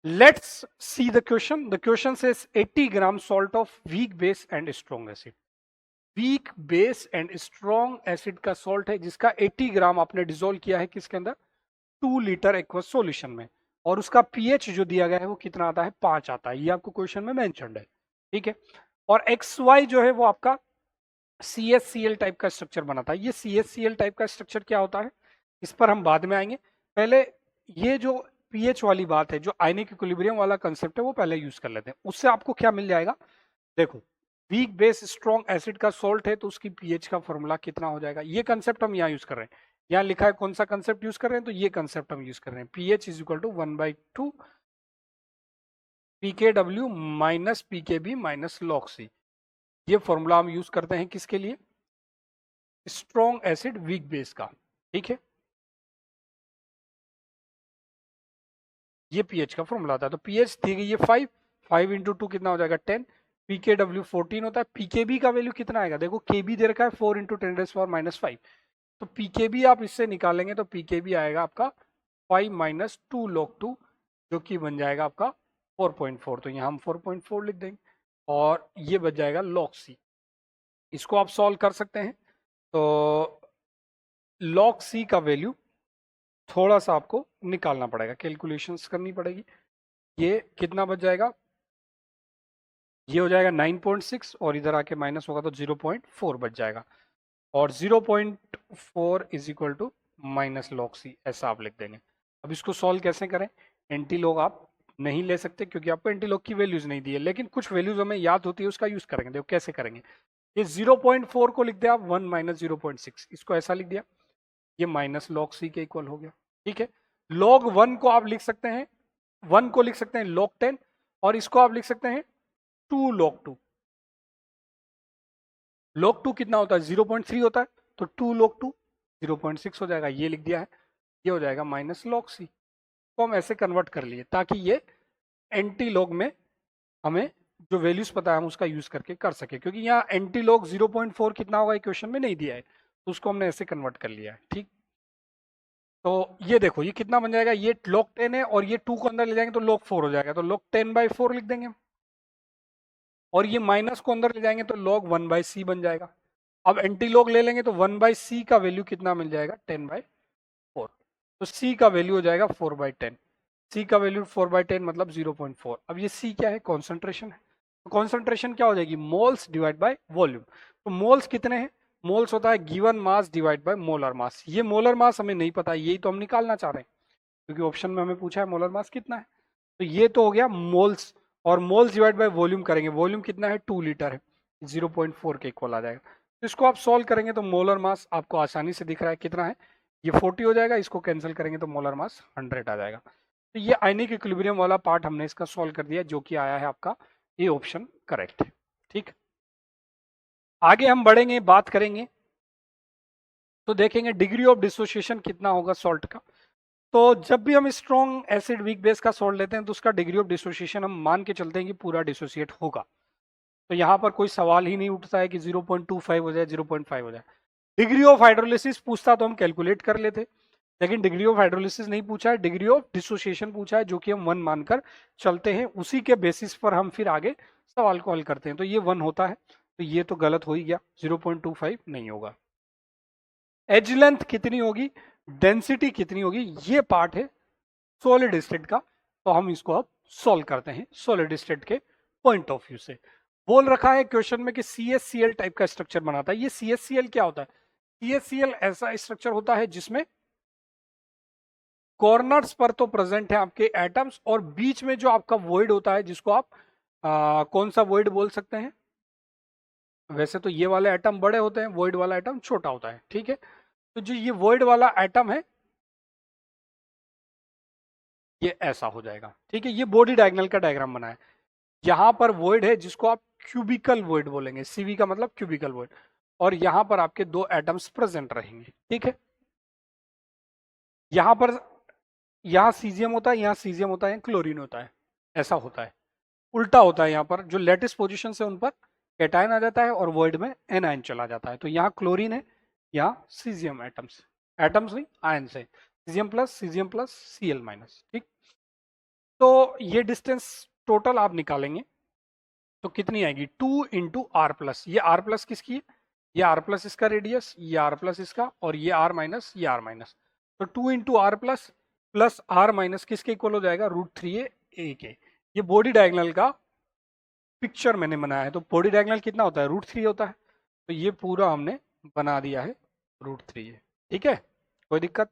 Let's see the question. The question says 80 gram salt of weak base and strong acid. Weak base and strong acid का salt है जिसका 80 ग्राम आपने dissolve किया है किसके अंदर 2 लीटर एक्वस सॉल्यूशन में, और उसका पीएच जो दिया गया है वो कितना आता है 5 आता है, ये आपको क्वेश्चन में मेंशन्ड है। ठीक है, और एक्स वाई जो है वो आपका CHCl टाइप का स्ट्रक्चर बनाता है। ये CHCl टाइप का स्ट्रक्चर क्या होता है इस पर हम बाद में आएंगे। पहले ये जो पीएच वाली बात है, जो आयनिक इक्विलिब्रियम वाला कंसेप्ट है वो पहले यूज कर लेते हैं। उससे आपको क्या मिल जाएगा, देखो वीक बेस स्ट्रॉन्ग एसिड का सॉल्ट है तो उसकी पीएच का फॉर्मूला कितना हो जाएगा, ये कंसेप्ट हम यहाँ यूज कर रहे हैं। यहाँ लिखा है कौन सा कंसेप्ट यूज कर रहे हैं, तो ये कंसेप्ट हम यूज कर रहे हैं। PH is equal to 1/2 pKw minus pKb minus log C। ये फॉर्मूला हम यूज करते हैं किसके लिए, स्ट्रॉन्ग एसिड वीक बेस का। ठीक है, ये पीएच का फॉर्मूला आता है। तो पीएच दी गई है 5 इंटू 2 कितना हो जाएगा 10, pKw 14 होता है। pKb का वैल्यू कितना आएगा, देखो kb दे रखा है 4 इंटू 10⁻⁵, तो pKb आप इससे निकालेंगे तो pKb आएगा आपका 5 माइनस 2 log 2 जो कि बन जाएगा आपका 4.4, तो यहाँ हम 4.4 लिख देंगे और ये बच जाएगा log C। इसको आप सॉल्व कर सकते हैं, तो log C का वैल्यू थोड़ा सा आपको निकालना पड़ेगा, कैलकुलेशंस करनी पड़ेगी। ये कितना बच जाएगा, ये हो जाएगा 9.6 और इधर आके माइनस होगा तो 0.4 बच जाएगा, और 0.4 is equal to minus log C, ऐसा आप लिख देंगे। अब इसको सॉल्व कैसे करें, एंटी लॉग आप नहीं ले सकते क्योंकि आपको एंटी लॉग की वैल्यूज नहीं दी है, लेकिन कुछ वैल्यूज हमें याद होती है उसका यूज करेंगे। देखो कैसे करेंगे, ये 0.4 को लिख दिया आप 1 माइनस 0.6, इसको ऐसा लिख दिया, ये माइनस log C के इक्वल हो गया। ठीक है, log 1 को आप लिख सकते हैं, 1 को लिख सकते हैं log 10 और इसको आप लिख सकते हैं 2 log 2। log 2 कितना होता है 0.3 होता है, तो 2 log 2 0.6 हो जाएगा, ये लिख दिया है, ये हो जाएगा माइनस log C। तो हम ऐसे कन्वर्ट कर लिए ताकि ये एंटी लॉग में हमें जो वैल्यूज पता है हम उसका यूज करके कर सके, क्योंकि यहाँ एंटी लॉग 0.4 कितना होगा इक्वेशन में नहीं दिया है, तो उसको हमने ऐसे कन्वर्ट कर लिया है। ठीक, तो ये देखो ये कितना बन जाएगा, ये log 10 है और ये 2 को अंदर ले जाएंगे तो log 4 हो जाएगा, तो log 10/4 लिख देंगे, और ये माइनस को अंदर ले जाएंगे तो log 1/c बन जाएगा। अब एंटी लॉग ले लेंगे तो 1/c का वैल्यू कितना मिल जाएगा 10/4, तो c का वैल्यू हो जाएगा 4/10, c का वैल्यू 4/10 मतलब 0.4। अब ये c क्या है, कॉन्सेंट्रेशन है, तो कॉन्सेंट्रेशन क्या हो जाएगी मोल्स डिवाइड बाय वॉल्यूम। तो मोल्स कितने हैं, मोल्स होता है given mass divide by molar mass. ये मोलर मास हमें नहीं पता, यही तो हम निकालना चाह रहे हैं क्योंकि ऑप्शन में हमें पूछा है मोलर मास कितना है। तो ये तो हो गया मोल्स, और मोल्स डिवाइड बाय वॉल्यूम करेंगे, वॉल्यूम कितना है 2 लीटर है, 0.4 के इक्वल आ जाएगा। तो इसको आप सॉल्व करेंगे तो मोलर मास आपको आसानी से दिख रहा है कितना है, ये 40 हो जाएगा, इसको कैंसिल करेंगे तो मोलर मास 100 आ जाएगा। तो ये आयनिक इक्विलिब्रियम वाला पार्ट हमने इसका सॉल्व कर दिया, जो कि आया है आपका ये ऑप्शन करेक्ट है। ठीक, आगे हम बढ़ेंगे, बात करेंगे तो देखेंगे डिग्री ऑफ डिसोसिएशन कितना होगा सॉल्ट का। तो जब भी हम स्ट्रॉन्ग एसिड वीक बेस का सॉल्ट लेते हैं तो उसका डिग्री ऑफ डिसोसिएशन हम मान के चलते हैं कि पूरा डिसोसिएट होगा, तो यहाँ पर कोई सवाल ही नहीं उठता है कि 0.25 हो जाए 0.5 हो जाए। डिग्री ऑफ हाइड्रोलिसिस पूछता तो हम कैलकुलेट कर लेते, लेकिन डिग्री ऑफ हाइड्रोलिसिस नहीं पूछा है, डिग्री ऑफ डिसोसिएशन पूछा है, जो कि हम 1 मानकर चलते हैं, उसी के बेसिस पर हम फिर आगे सवाल को हल करते हैं। तो ये 1 होता है, तो ये तो गलत हो ही गया, 0.25 नहीं होगा। एज लेंथ कितनी होगी, डेंसिटी कितनी होगी, ये पार्ट है सॉलिड स्टेट का, तो हम इसको अब सॉल्व करते हैं सॉलिड स्टेट के पॉइंट ऑफ व्यू से। बोल रखा है क्वेश्चन में कि CHCl टाइप का स्ट्रक्चर बनाता है। ये CHCl क्या होता है, CHCl ऐसा स्ट्रक्चर होता है जिसमें कॉर्नर्स पर तो प्रेजेंट है आपके एटम्स, और बीच में जो आपका वॉइड होता है जिसको आप कौन सा वॉइड बोल सकते हैं, वैसे तो ये वाले एटम बड़े होते हैं, वॉइड वाला एटम छोटा होता है। ठीक है, तो जो ये वॉइड वाला एटम है ये ऐसा हो जाएगा। ठीक है, ये बॉडी डायगोनल का डायग्राम बना है, यहां पर वॉइड है जिसको आप क्यूबिकल वॉइड बोलेंगे, सीवी का मतलब क्यूबिकल वॉइड, और यहां पर आपके 2 एटम्स प्रेजेंट रहेंगे। ठीक है, यहां पर यहां सीजियम होता है, यहाँ सीजियम होता है, क्लोरीन होता है, ऐसा होता है, उल्टा होता है। यहाँ पर जो लेटेस्ट पोजीशन से उन पर कैटायन आ जाता है और वॉइड में एनायन चला जाता है, तो यहाँ क्लोरीन है, यहाँ सीजियम एटम्स, एटम्स नहीं आयन से, सीजियम प्लस Cl माइनस। ठीक, तो ये डिस्टेंस टोटल आप निकालेंगे तो कितनी आएगी 2 इंटू आर प्लस, ये आर प्लस किसकी है, ये आर प्लस इसका रेडियस, ये आर प्लस इसका, और ये आर माइनस, ये आर माइनस। तो 2 into R plus plus R minus किसके इक्वल हो जाएगा, √3a ए के। ये बॉडी डायगोनल का पिक्चर मैंने बनाया है। तो बॉडी डायगोनल कितना होता है, √3 होता है। तो ये पूरा हमने बना दिया है √3a। ठीक है, कोई दिक्कत।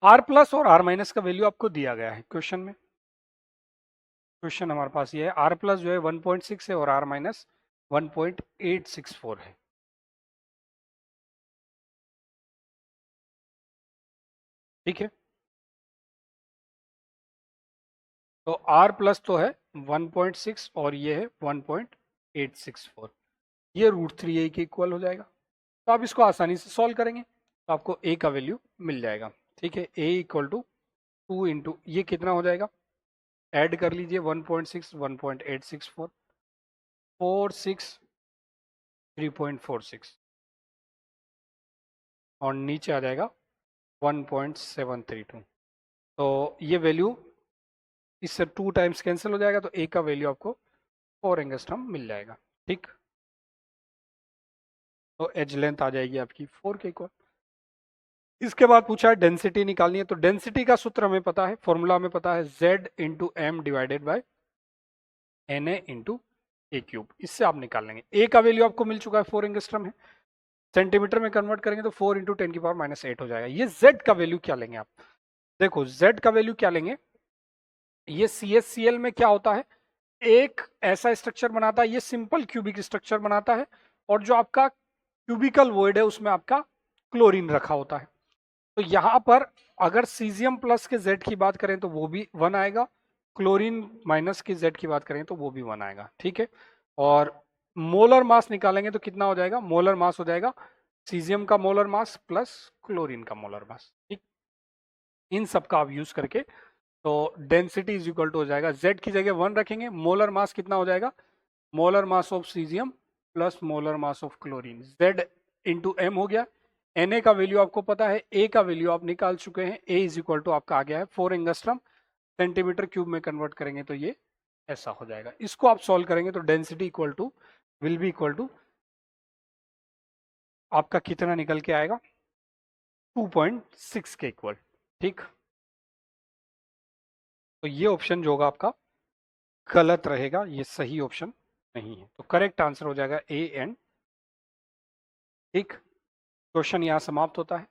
आर प्लस और आर माइनस का वैल्यू आपको दिया गया है क्वेश्चन में। क्वेश्चन हमारे पास ये है, आर प्लस जो है 1.6 है और आर माइनस 1.864 है। ठीक है, तो आर प्लस तो है 1.6 और ये है 1.864, ये √3a के इक्वल हो जाएगा। तो आप इसको आसानी से सॉल्व करेंगे तो आपको a का वैल्यू मिल जाएगा। ठीक है, a इक्वल टू 2 इंटू ये कितना हो जाएगा, ऐड कर लीजिए 1.6 1.864 46 3.46 और नीचे आ जाएगा 1.732। तो ये वैल्यू इससे 2 टाइम्स कैंसिल हो जाएगा, तो a का वैल्यू आपको 4 एंगस्ट्रम मिल जाएगा। ठीक, तो एज लेंथ आ जाएगी आपकी 4 के इक्वल। इसके बाद पूछा है डेंसिटी निकालनी है। तो डेंसिटी का सूत्र हमें पता है, फॉर्मूला हमें पता है, Z into M divided by Na into A cube. इससे आप निकाल लेंगे। a का वैल्यू आपको मिल चुका है 4 एंगस्ट्रम है, सेंटीमीटर में कन्वर्ट करेंगे तो 4 इंटू 10⁻⁻8 हो जाएगा। ये Z का वैल्यू क्या लेंगे आप, देखो Z का वैल्यू क्या लेंगे, ये CHCl में क्या होता है, एक ऐसा स्ट्रक्चर बनाता है, ये सिंपल क्यूबिक स्ट्रक्चर बनाता है, और जो आपका क्यूबिकल वॉइड है उसमें आपका क्लोरीन रखा होता है। तो यहां पर अगर सीजियम प्लस के Z की बात करें तो वो भी 1 आएगा, क्लोरीन माइनस के Z की बात करें तो वो भी 1 आएगा। ठीक है, और मोलर मास निकालेंगे तो कितना हो जाएगा, मोलर मास हो जाएगा सीजियम का मोलर मास प्लस क्लोरीन का मोलर मास। ठीक, इन सब का आप यूज करके तो डेंसिटी इज इक्वल टू हो जाएगा, Z की जगह 1 रखेंगे, मोलर मास कितना हो जाएगा, molar mass of caesium plus molar mass of chlorine, Z into M हो गया। Na का वैल्यू आपको पता है, A का वैल्यू आप निकाल चुके हैं, A इज इक्वल टू आपका आ गया है 4 एंगस्ट्रम, सेंटीमीटर क्यूब में कन्वर्ट करेंगे तो ये ऐसा हो जाएगा। इसको आप सॉल्व करेंगे तो density equal to will be equal to आपका कितना निकल के आएगा, 2.6 के इक्वल। ठीक, तो ये ऑप्शन जो होगा आपका गलत रहेगा, ये सही ऑप्शन नहीं है। तो करेक्ट आंसर हो जाएगा A एंड। ठीक, क्वेश्चन यहाँ समाप्त होता है।